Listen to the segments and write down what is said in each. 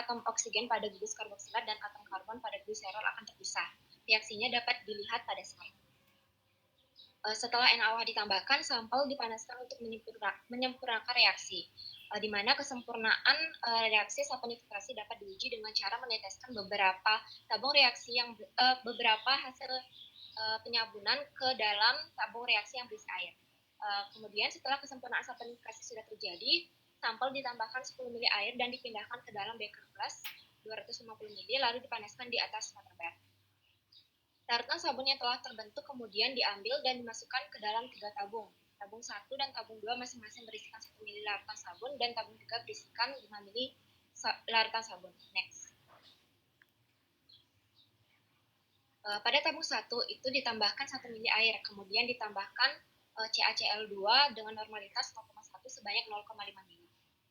atom oksigen pada gugus karboksilat dan atom karbon pada gliserol akan terpisah. Reaksinya dapat dilihat pada slide. Setelah NaOH ditambahkan, sampel dipanaskan untuk menyempurnakan reaksi, di mana kesempurnaan reaksi saponifikasi dapat diuji dengan cara meneteskan beberapa tabung reaksi beberapa hasil penyabunan ke dalam tabung reaksi yang berisi air. Kemudian setelah kesempurnaan saponifikasi sudah terjadi, sampel ditambahkan 10 ml air dan dipindahkan ke dalam beker gelas 250 ml lalu dipanaskan di atas water bath. Larutan sabun yang telah terbentuk kemudian diambil dan dimasukkan ke dalam 3 tabung. Tabung 1 dan tabung 2 masing-masing berisikan 1 ml larutan sabun dan tabung 3 berisikan 5 ml larutan sabun. Next. Pada tabung 1 itu ditambahkan 1 ml air, kemudian ditambahkan CaCl2 dengan normalitas 0,1 sebanyak 0,5 ml.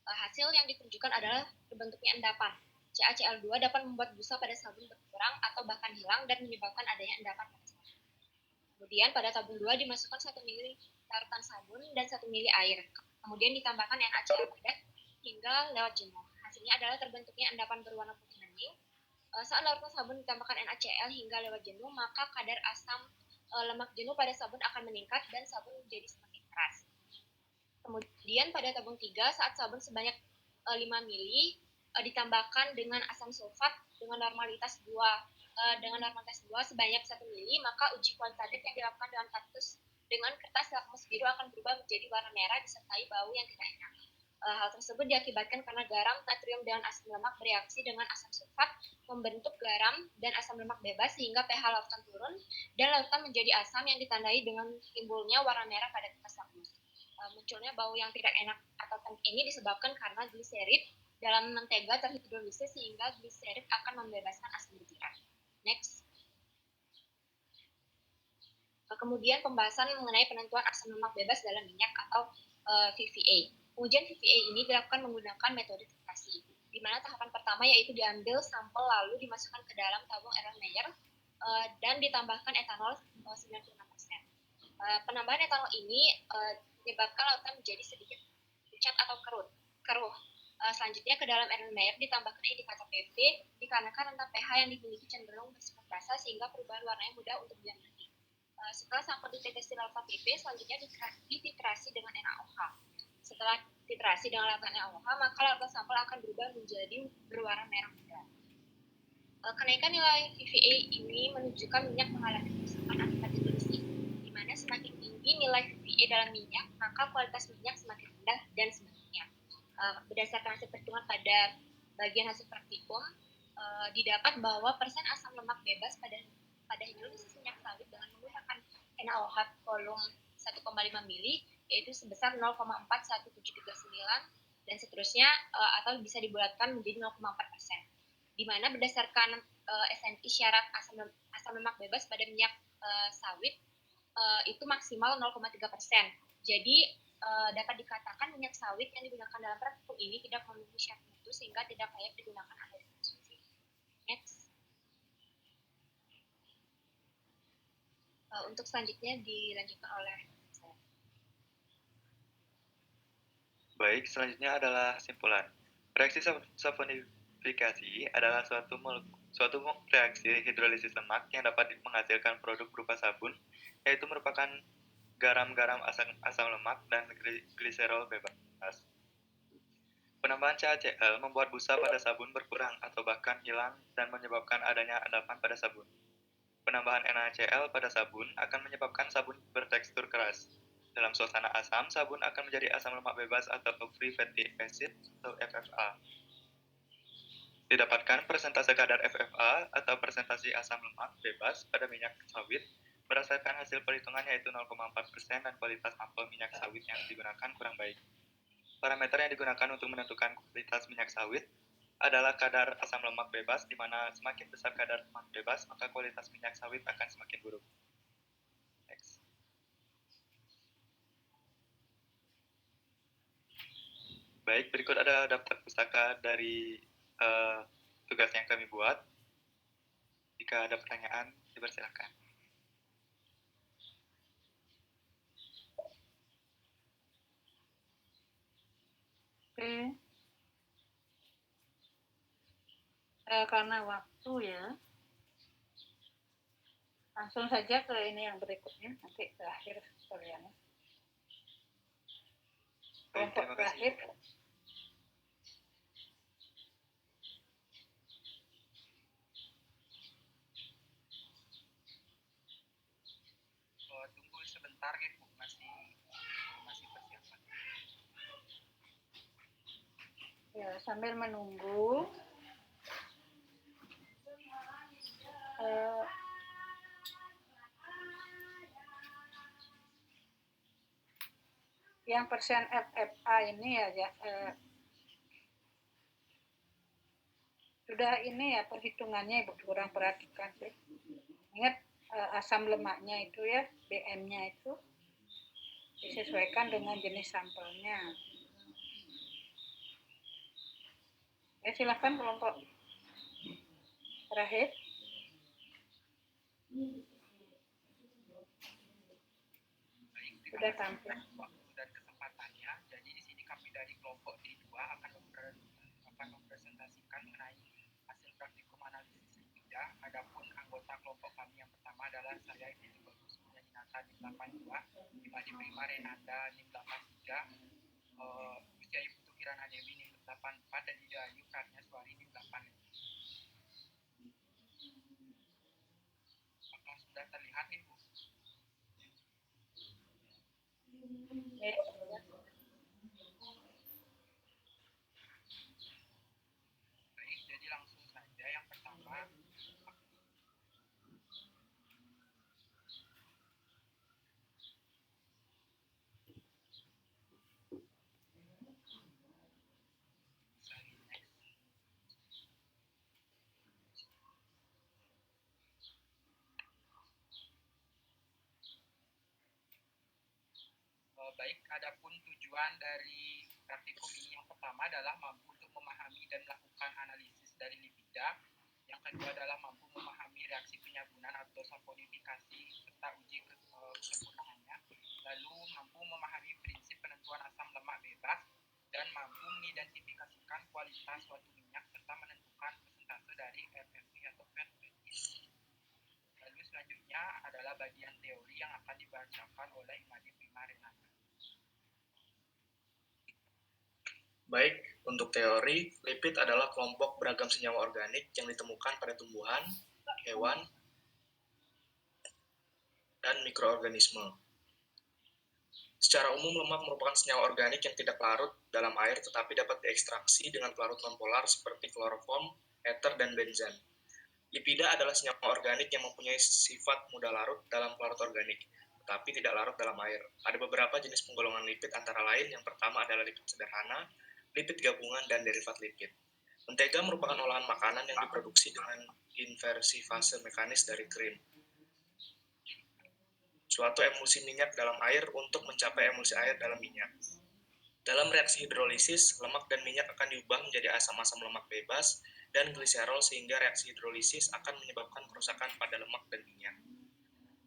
Hasil yang ditunjukkan adalah terbentuknya endapan. CaCl2 dapat membuat busa pada sabun berkurang atau bahkan hilang dan menyebabkan adanya endapan pada sabun. Kemudian pada tabung 2 dimasukkan 1 ml larutan sabun dan 1 ml air. Kemudian ditambahkan NaCl padat hingga lewat jenuh. Hasilnya adalah terbentuknya endapan berwarna putih bening. Saat larutan sabun ditambahkan NaCl hingga lewat jenuh, maka kadar asam lemak jenuh pada sabun akan meningkat dan sabun menjadi semakin keras. Kemudian pada tabung 3, saat sabun sebanyak 5 ml ditambahkan dengan asam sulfat dengan normalitas 2 sebanyak 1 ml, maka uji kualitatif yang dilakukan dengan kertas lakmus biru akan berubah menjadi warna merah disertai bau yang tidak enak. Hal tersebut diakibatkan karena garam, natrium, dan asam lemak bereaksi dengan asam sulfat membentuk garam dan asam lemak bebas sehingga pH lautan turun dan lautan menjadi asam yang ditandai dengan timbulnya warna merah pada kertas lakmus. Munculnya bau yang tidak enak atau tank ini disebabkan karena gliserit dalam mentega terhidrolisis sehingga gliserit akan membebaskan asam butiran. Next. Kemudian pembahasan mengenai penentuan asam lemak bebas dalam minyak atau VVA. Pengujian VVA ini dilakukan menggunakan metode titrasi, di mana tahapan pertama yaitu diambil sampel lalu dimasukkan ke dalam tabung Erlenmeyer dan ditambahkan etanol 96%. Penambahan etanol ini menyebabkan lautan menjadi sedikit pucat atau keruh. Selanjutnya ke dalam Erlenmeyer ditambahkan indikator pH dikarenakan rentang pH yang dimiliki cenderung bersifat basah sehingga perubahan warnanya mudah untuk diamati. Setelah sampel ditetes di lautan pH, selanjutnya dititrasi dengan NaOH. Setelah titrasi dengan lautan NaOH, maka lautan sampel akan berubah menjadi berwarna merah muda. Kenaikan nilai VVA ini menunjukkan minyak mengalami kerusakan akibat hidrolisis, di mana semakin tinggi nilai VVA dalam minyak, maka kualitas minyak semakin rendah dan sebaliknya. Berdasarkan hasil perhitungan pada bagian hasil praktikum, didapat bahwa persen asam lemak bebas pada hidrolisis minyak sawit dengan menggunakan NaOH volume 1,5 ml yaitu sebesar 0,41739 dan seterusnya atau bisa dibulatkan menjadi 0,4%. Di mana berdasarkan SNI syarat asam lemak bebas pada minyak sawit itu maksimal 0,3%. Jadi dapat dikatakan minyak sawit yang digunakan dalam praktikum ini tidak memenuhi syarat itu sehingga tidak layak digunakan atau dikonsumsi. Next. Untuk selanjutnya dilanjutkan oleh saya. Baik, selanjutnya adalah kesimpulan. Reaksi saponifikasi adalah suatu reaksi hidrolisis lemak yang dapat menghasilkan produk berupa sabun, yaitu merupakan garam-garam asam lemak dan gliserol bebas. Penambahan CaCl membuat busa pada sabun berkurang atau bahkan hilang dan menyebabkan adanya endapan pada sabun. Penambahan NaCl pada sabun akan menyebabkan sabun bertekstur keras. Dalam suasana asam, sabun akan menjadi asam lemak bebas atau free fatty acid atau FFA. Didapatkan persentase kadar FFA atau persentase asam lemak bebas pada minyak sawit berdasarkan hasil perhitungan yaitu 0,4% dan kualitas sampel minyak sawit yang digunakan kurang baik. Parameter yang digunakan untuk menentukan kualitas minyak sawit adalah kadar asam lemak bebas, di mana semakin besar kadar lemak bebas, maka kualitas minyak sawit akan semakin buruk. Next. Baik, berikut ada daftar pustaka dari tugas yang kami buat. Jika ada pertanyaan, dipersilakan. Oke. karena waktu ya, langsung saja ke ini yang berikutnya, nanti terakhir tutorialnya. Kelompok terakhir. Tunggu sebentar ya Bu, masih persiapan. Ya, sambil menunggu. Yang persen FFA ini ya, sudah ini ya perhitungannya Ibu kurang perhatikan sih. Ingat asam lemaknya itu ya, BM-nya itu disesuaikan dengan jenis sampelnya. Silakan kelompok terakhir. Sudah tampil. Waktu dan kesempatannya. Jadi di sini kami dari kelompok D2 akan mempresentasikan mengenai hasil praktikum analisis lipida. Adapun anggota kelompok kami yang pertama adalah saya Ibnu Bagus punya Dinata NIM 82, Imadi Prima Renanda NIM 83, Usia Ibu Kirana Dewi NIM 84 dan Ida Ayu Karnia Suari NIM 85. Apakah sudah terlihat nih Bu? Baik, jadi langsung saja yang pertama. Baik, adapun tujuan dari praktikum ini yang pertama adalah mampu untuk memahami dan melakukan analisis dari lipida. Yang kedua adalah mampu memahami reaksi penyabunan atau saponifikasi serta uji kesempurnaannya. Lalu mampu memahami prinsip penentuan asam lemak bebas dan mampu mengidentifikasikan kualitas suatu minyak serta menentukan persentase dari FFP atau fat ratio. Lalu selanjutnya adalah bagian teori yang akan dibacakan oleh Imadi Prima Renata. Baik, untuk teori, lipid adalah kelompok beragam senyawa organik yang ditemukan pada tumbuhan, hewan, dan mikroorganisme. Secara umum, lemak merupakan senyawa organik yang tidak larut dalam air tetapi dapat diekstraksi dengan pelarut nonpolar seperti kloroform, ether, dan benzen. Lipida adalah senyawa organik yang mempunyai sifat mudah larut dalam pelarut organik, tetapi tidak larut dalam air. Ada beberapa jenis penggolongan lipid antara lain. Yang pertama adalah lipid sederhana, lipid gabungan, dan derivat lipid. Mentega merupakan olahan makanan yang diproduksi dengan inversi fase mekanis dari krim, suatu emulsi minyak dalam air untuk mencapai emulsi air dalam minyak. Dalam reaksi hidrolisis, lemak dan minyak akan diubah menjadi asam-asam lemak bebas dan gliserol sehingga reaksi hidrolisis akan menyebabkan kerusakan pada lemak dan minyak.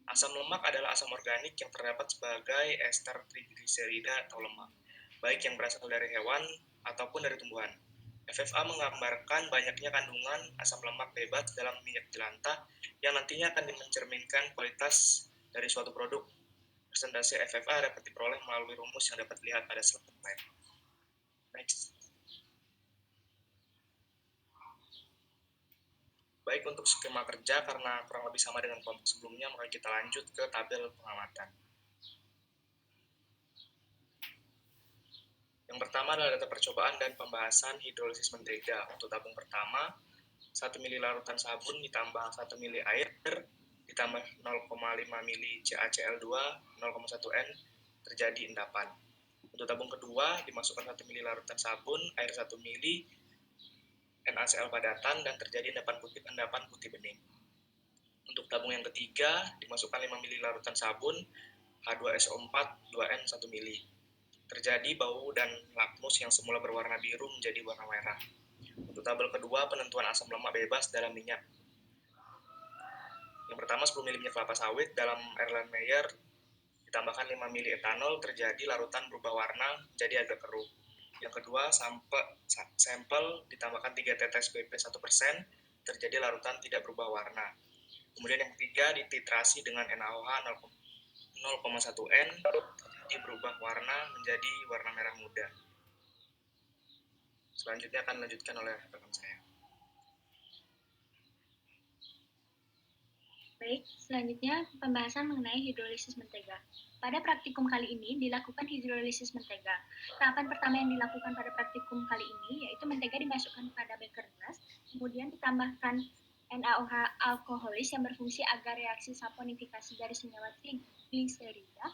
Asam lemak adalah asam organik yang terdapat sebagai ester trigliserida atau lemak, baik yang berasal dari hewan ataupun dari tumbuhan. FFA menggambarkan banyaknya kandungan asam lemak bebas dalam minyak jelantah yang nantinya akan mencerminkan kualitas dari suatu produk. Persentase FFA dapat diperoleh melalui rumus yang dapat dilihat pada slide. Next. Baik, untuk skema kerja karena kurang lebih sama dengan kelompok sebelumnya, maka kita lanjut ke tabel pengamatan. Yang pertama adalah data percobaan dan pembahasan hidrolisis mentega. Untuk tabung pertama, 1 mili larutan sabun ditambah 1 mili air ditambah 0,5 mili CaCl2, 0,1 N terjadi endapan. Untuk tabung kedua, dimasukkan 1 mili larutan sabun, air 1 mili, NaCl padatan, dan terjadi endapan putih bening. Untuk tabung yang ketiga, dimasukkan 5 mili larutan sabun, H2SO4, 2N 1 mili. Terjadi bau dan lakmus yang semula berwarna biru menjadi warna merah. Untuk tabel kedua, penentuan asam lemak bebas dalam minyak. Yang pertama, 10 mili minyak kelapa sawit dalam Erlenmeyer ditambahkan 5 mili etanol, terjadi larutan berubah warna menjadi agak keruh. Yang kedua, sampel ditambahkan 3 tetes PP 1%, terjadi larutan tidak berubah warna. Kemudian yang ketiga, dititrasi dengan NaOH 0,1 N, terjadi berubah warna menjadi warna merah muda. Selanjutnya akan dilanjutkan oleh rekan saya. Baik, selanjutnya pembahasan mengenai hidrolisis mentega. Pada praktikum kali ini dilakukan hidrolisis mentega. Tahapan pertama yang dilakukan pada praktikum kali ini yaitu mentega dimasukkan pada beker gelas, kemudian ditambahkan NaOH alkoholis yang berfungsi agar reaksi saponifikasi dari senyawa trigliserida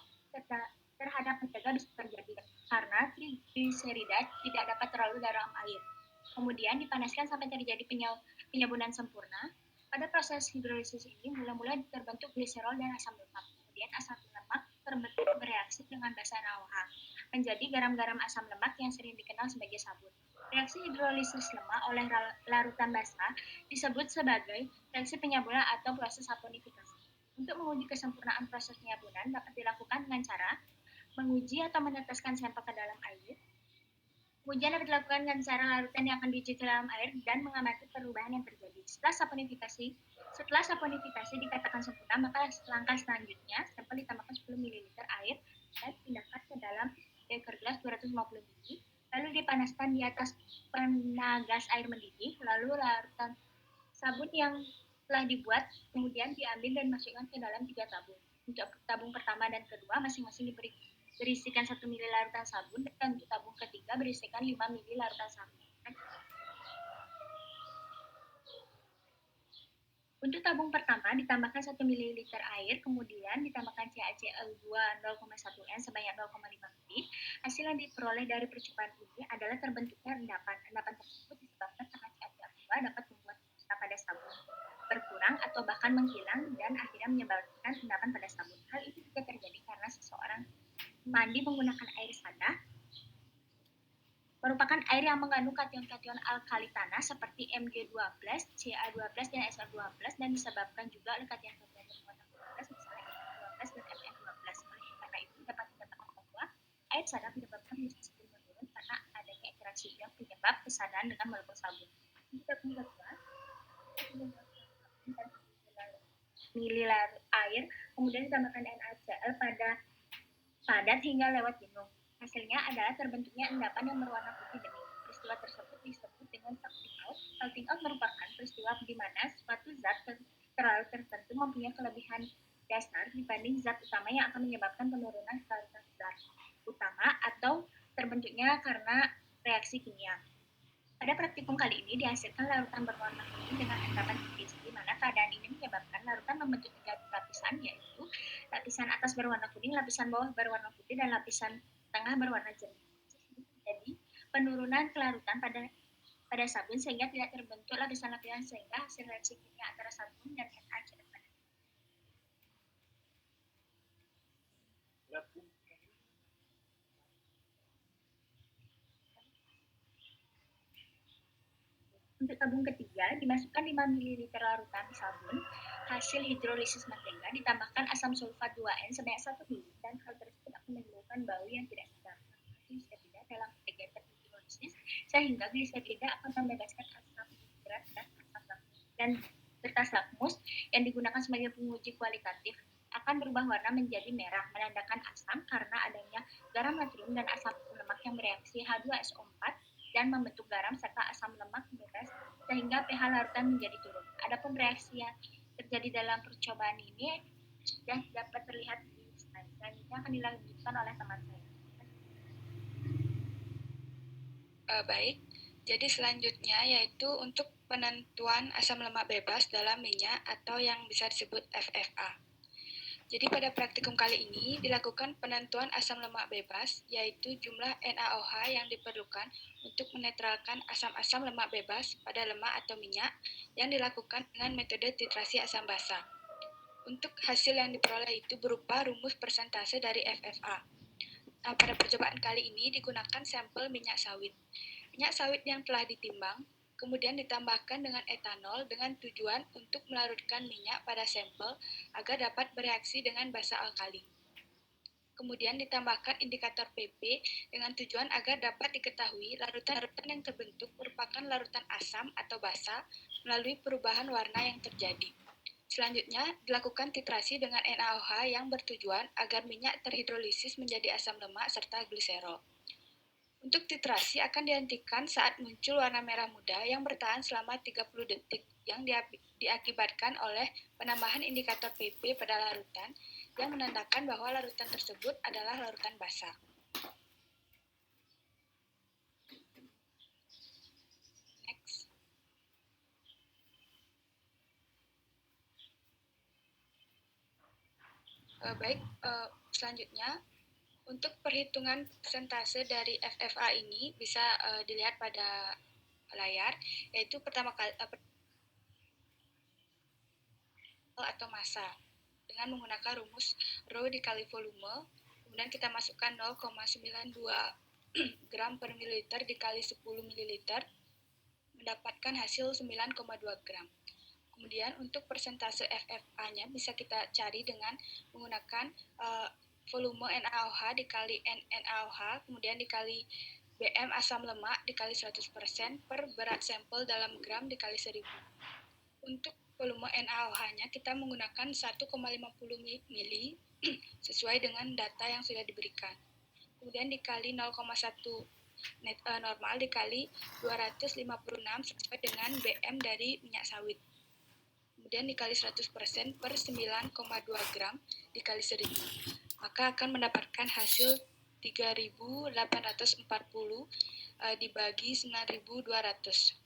terhadap mentega bisa terjadi karena trigliserida tidak dapat terlalu dalam air. Kemudian dipanaskan sampai terjadi penyabunan sempurna. Pada proses hidrolisis ini mula-mula terbentuk gliserol dan asam lemak. Kemudian asam lemak terbentuk bereaksi dengan basa NaOH menjadi garam-garam asam lemak yang sering dikenal sebagai sabun. Reaksi hidrolisis lemak oleh larutan basa disebut sebagai reaksi penyabunan atau proses saponifikasi. Untuk menguji kesempurnaan proses penyabunan dapat dilakukan dengan cara menguji atau meneteskan sampel ke dalam air. Ujian dapat dilakukan dengan cara larutan yang akan diuji ke dalam air dan mengamati perubahan yang terjadi. Setelah saponifikasi dikatakan sempurna, maka langkah selanjutnya sampel ditambahkan 10 ml air dan dipindahkan ke dalam beker gelas 250 ml, lalu dipanaskan di atas penagas air mendidih, lalu larutan sabun yang telah dibuat kemudian diambil dan masukkan ke dalam 3 tabung. Untuk tabung pertama dan kedua masing-masing berisikan 1 ml larutan sabun, dan untuk tabung ketiga berisikan 5 ml larutan sabun. Untuk tabung pertama ditambahkan 1 ml air, kemudian ditambahkan CaCl2 0,1 N sebanyak 0,5 ml. Hasil yang diperoleh dari percobaan ini adalah terbentuknya endapan. Endapan tersebut disebabkan karena CaCl2 dapat membuat pasta pada sabun berkurang atau bahkan menghilang dan akhirnya menyebabkan endapan pada sabun. Hal itu juga terjadi karena seseorang mandi menggunakan air sada merupakan air yang mengandung kation-kation alkali tanah seperti Mg12, Ca12, dan Sl12 dan disebabkan juga oleh kation-kation bermuatan 12 misalnya Mg12 dan Mn12. Oleh karena itu dapat dikatakan bahwa air sada menyebabkan resisten menurun karena adanya interaksi yang penyebab kesadaan dengan molekul sabun. Untuk tabung kedua, miliar air, kemudian ditambahkan NaCl padat hingga lewat jenuh. Hasilnya adalah terbentuknya endapan yang berwarna putih bening. Peristiwa tersebut disebut dengan salting out. Salting out merupakan peristiwa di mana suatu zat terlalu tertentu mempunyai kelebihan dasar dibanding zat utama yang akan menyebabkan penurunan kualitas zat utama atau terbentuknya karena reaksi kimia. Pada praktikum kali ini dihasilkan larutan berwarna kuning dengan endapan tipis, di mana keadaan ini menyebabkan larutan membentuk 3 lapisan, yaitu lapisan atas berwarna kuning, lapisan bawah berwarna putih, dan lapisan tengah berwarna jernih. Jadi penurunan kelarutan pada sabun sehingga tidak terbentuk lapisan-lapisan sehingga hasil reaksi kimia antara sabun dan NaCl pada Untuk tabung ketiga, dimasukkan 5 ml larutan sabun hasil hidrolisis mentega, ditambahkan asam sulfat 2N sebanyak 1 ml, dan hal tersebut akan menimbulkan bau yang tidak sedap gliserida dalam kegiatan hidrolisis, sehingga gliserida akan membebaskan asam nitrat dan kertas lakmus yang digunakan sebagai penguji kualitatif akan berubah warna menjadi merah, menandakan asam karena adanya garam natrium dan asam lemak yang bereaksi H2SO4 dan membentuk garam serta asam lemak bebas sehingga pH larutan menjadi turun. Adapun reaksi yang terjadi dalam percobaan ini sudah dapat terlihat di slide. Selanjutnya akan dilanjutkan oleh teman saya. Baik, jadi selanjutnya yaitu untuk penentuan asam lemak bebas dalam minyak atau yang bisa disebut FFA. Jadi pada praktikum kali ini dilakukan penentuan asam lemak bebas, yaitu jumlah NaOH yang diperlukan untuk menetralkan asam-asam lemak bebas pada lemak atau minyak yang dilakukan dengan metode titrasi asam basa. Untuk hasil yang diperoleh itu berupa rumus persentase dari FFA. Nah, pada percobaan kali ini digunakan sampel minyak sawit. Minyak sawit yang telah ditimbang kemudian ditambahkan dengan etanol dengan tujuan untuk melarutkan minyak pada sampel agar dapat bereaksi dengan basa alkali. Kemudian ditambahkan indikator PP dengan tujuan agar dapat diketahui larutan-larutan yang terbentuk merupakan larutan asam atau basa melalui perubahan warna yang terjadi. Selanjutnya, dilakukan titrasi dengan NaOH yang bertujuan agar minyak terhidrolisis menjadi asam lemak serta gliserol. Untuk titrasi akan dihentikan saat muncul warna merah muda yang bertahan selama 30 detik yang diakibatkan oleh penambahan indikator PP pada larutan yang menandakan bahwa larutan tersebut adalah larutan basa. Next. Selanjutnya, untuk perhitungan persentase dari FFA ini bisa dilihat pada layar, yaitu pertama kali atau massa dengan menggunakan rumus rho dikali volume, kemudian kita masukkan 0,92 gram per mililiter dikali 10 mililiter, mendapatkan hasil 9,2 gram. Kemudian untuk persentase FFA-nya bisa kita cari dengan menggunakan volume NaOH dikali NaOH, kemudian dikali BM asam lemak dikali 100% per berat sampel dalam gram dikali 1000. Untuk volume NaOH-nya kita menggunakan 1,50 mili sesuai dengan data yang sudah diberikan. Kemudian dikali 0,1 normal dikali 256 sesuai dengan BM dari minyak sawit. Kemudian dikali 100% per 9,2 gram dikali 1000. Maka akan mendapatkan hasil 3.840 dibagi 9.200.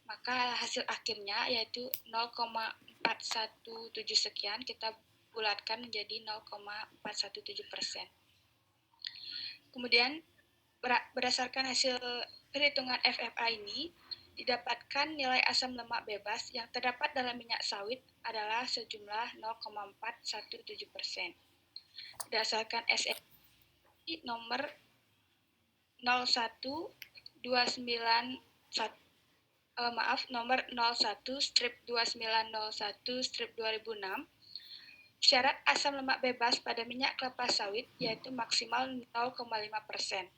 Maka hasil akhirnya yaitu 0,417 sekian, kita bulatkan menjadi 0,417%. Kemudian berdasarkan hasil perhitungan FFA ini, didapatkan nilai asam lemak bebas yang terdapat dalam minyak sawit adalah sejumlah 0,417%. Berdasarkan SNI nomor 01/2901/2006, syarat asam lemak bebas pada minyak kelapa sawit yaitu maksimal 0,5%.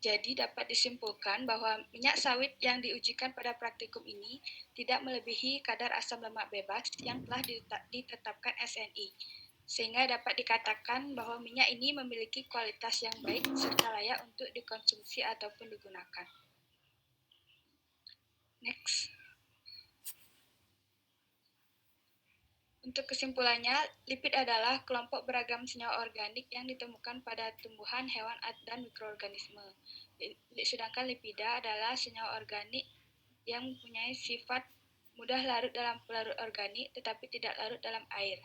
Jadi dapat disimpulkan bahwa minyak sawit yang diujikan pada praktikum ini tidak melebihi kadar asam lemak bebas yang telah ditetapkan SNI, sehingga dapat dikatakan bahwa minyak ini memiliki kualitas yang baik serta layak untuk dikonsumsi ataupun digunakan. Next. Untuk kesimpulannya, lipid adalah kelompok beragam senyawa organik yang ditemukan pada tumbuhan, hewan, dan mikroorganisme. Sedangkan lipida adalah senyawa organik yang mempunyai sifat mudah larut dalam pelarut organik tetapi tidak larut dalam air.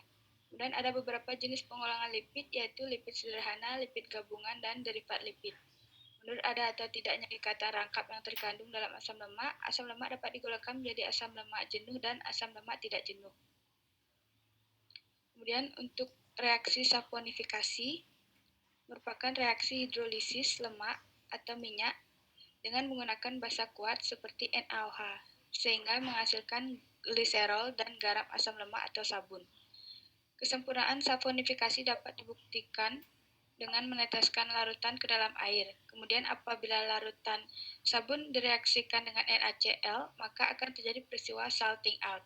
Kemudian ada beberapa jenis pengolahan lipid yaitu lipid sederhana, lipid gabungan, dan derivat lipid. Menurut ada atau tidaknya ikatan rangkap yang terkandung dalam asam lemak dapat digolongkan menjadi asam lemak jenuh dan asam lemak tidak jenuh. Kemudian untuk reaksi saponifikasi merupakan reaksi hidrolisis lemak atau minyak dengan menggunakan basa kuat seperti NaOH sehingga menghasilkan gliserol dan garam asam lemak atau sabun. Kesempurnaan saponifikasi dapat dibuktikan dengan meneteskan larutan ke dalam air. Kemudian apabila larutan sabun direaksikan dengan NaCl, maka akan terjadi peristiwa salting out.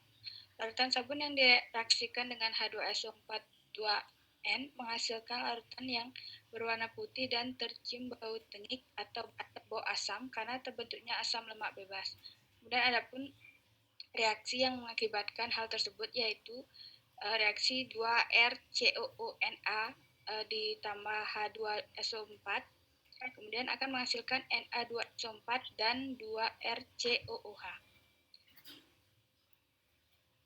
Larutan sabun yang direaksikan dengan H2SO4-2N menghasilkan larutan yang berwarna putih dan tercium bau tengik atau bau asam karena terbentuknya asam lemak bebas. Kemudian adapun reaksi yang mengakibatkan hal tersebut yaitu reaksi 2RCOONA ditambah H2SO4, kemudian akan menghasilkan Na2SO4 dan 2RCOOH.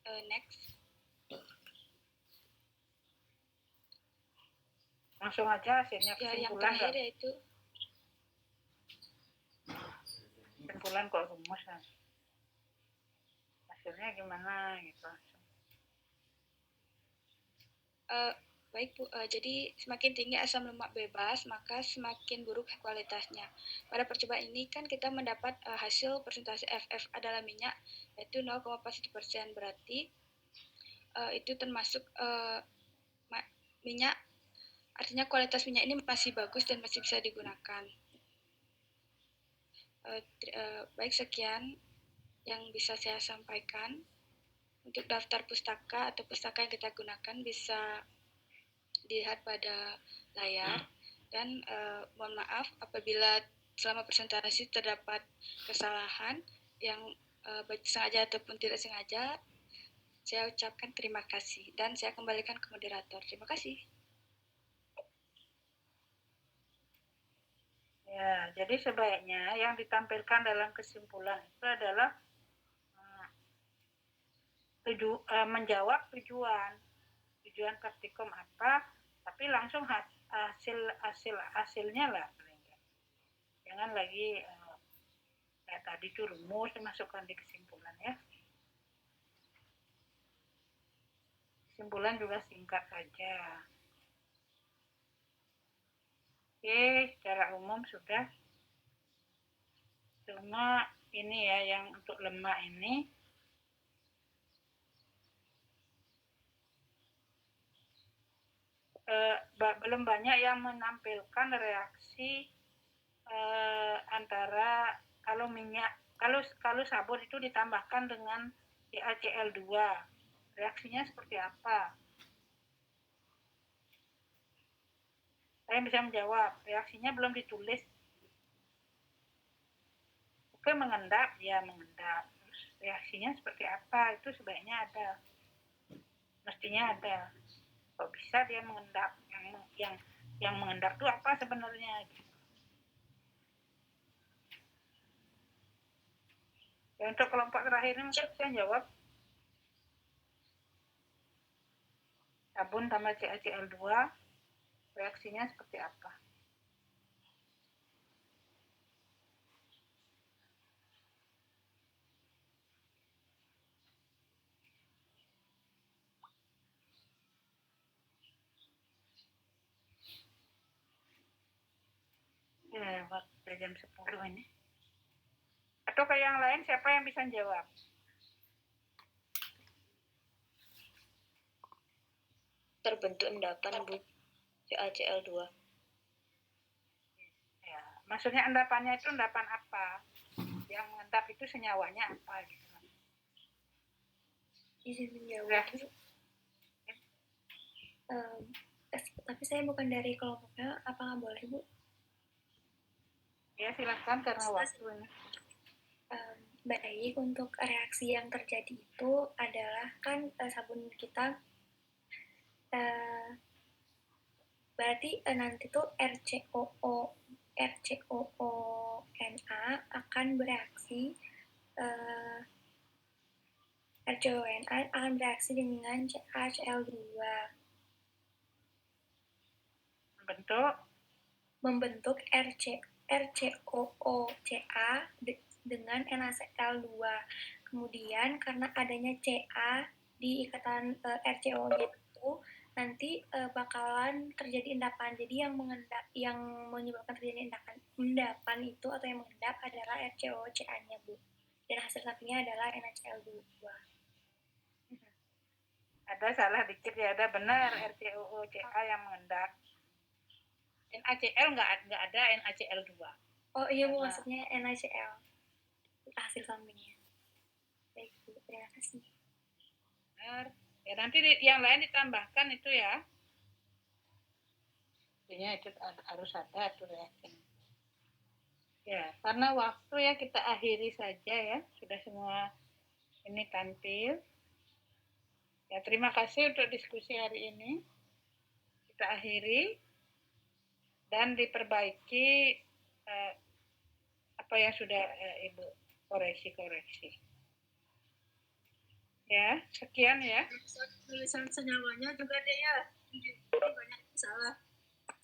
Next. Langsung aja hasilnya Ya, yang kesimpulan. terakhir yaitu kesimpulan kok rumus kan. Hasilnya gimana gitu. Baik Bu, jadi semakin tinggi asam lemak bebas, maka semakin buruk kualitasnya. Pada percobaan ini kan kita mendapat hasil persentase FFA dalam minyak yaitu 0,41%, berarti itu termasuk minyak Artinya kualitas minyak ini masih bagus dan masih bisa digunakan. Baik, sekian yang bisa saya sampaikan. Untuk daftar pustaka atau pustaka yang kita gunakan bisa dilihat pada layar. Dan mohon maaf apabila selama presentasi terdapat kesalahan yang baik sengaja ataupun tidak sengaja. Saya ucapkan terima kasih dan saya kembalikan ke moderator. Terima kasih. Ya, jadi sebaiknya yang ditampilkan dalam kesimpulan itu adalah menjawab tujuan praktikum apa, tapi langsung hasilnya lah. Jangan lagi kayak tadi itu rumus dimasukkan di kesimpulan ya. Kesimpulan juga singkat saja. Oke, secara umum sudah. Cuma ini ya yang untuk lemak ini belum banyak yang menampilkan reaksi antara kalau sabun itu ditambahkan dengan CaCl2, reaksinya seperti apa? Saya bisa menjawab, reaksinya belum ditulis. Oke, mengendap, ya mengendap. Terus reaksinya seperti apa? Itu sebaiknya ada. Mestinya ada. Kok bisa dia mengendap? Yang mengendap itu apa sebenarnya? Ya, untuk kelompok terakhir ini mungkin saya jawab. Sabun tambah CaCl2, reaksinya seperti apa? Ya, waktu jam 10 ini. Atau ke yang lain, siapa yang bisa jawab? Terbentuk endapan, Bu. CaCl2. Ya, maksudnya endapannya itu endapan apa? Yang mengendap itu senyawanya apa gitu. Izin menjawab. Tapi saya bukan dari kelompoknya, apa nggak boleh, Bu? Ya, silakan karena waktu ini. Baik, untuk reaksi yang terjadi itu adalah kan sabun kita berarti nanti tuh RCOONA akan bereaksi RCONA akan bereaksi dengan CaCl2 membentuk RCOOCa dengan NaCl2. Kemudian karena adanya Ca di ikatan RCO-nya itu nanti bakalan terjadi endapan. Jadi yang menyebabkan terjadi endapan itu atau yang mengendap adalah RCOCa-nya, Bu. Dan hasil sampingnya adalah NaCl2. Ada salah dikit ya, ada benar RCOOCa yang mengendap. NaCl nggak ada NaCl2. Oh iya, Bu, maksudnya NaCl. Hasil sampingnya. Baik, Bu, terima kasih. Benar. Ya, nanti yang lain ditambahkan itu ya. Artinya itu harus ada tuh reaksi. Ya, karena waktu ya kita akhiri saja ya. Sudah semua ini tampil. Ya, terima kasih untuk diskusi hari ini. Kita akhiri dan diperbaiki apa yang sudah Ibu koreksi. Ya, sekian ya. Tulisan senyawanya juga deh ya. Banyak salah.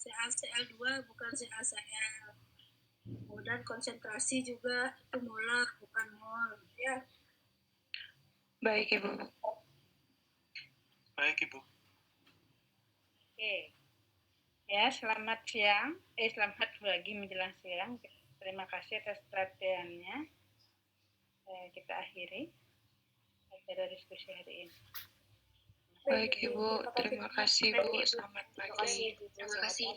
CaCl2 bukan CaCl. Kemudian konsentrasi juga itu molar bukan mol ya. Baik, Ibu. Baik, Ibu. Oke. Ya, selamat siang. Selamat pagi menjelang siang. Terima kasih atas perhatiannya. Kita akhiri pada diskusi hari ini. Baik Ibu, terima kasih Bu. Selamat Terima pagi. kasih. Terima kasih.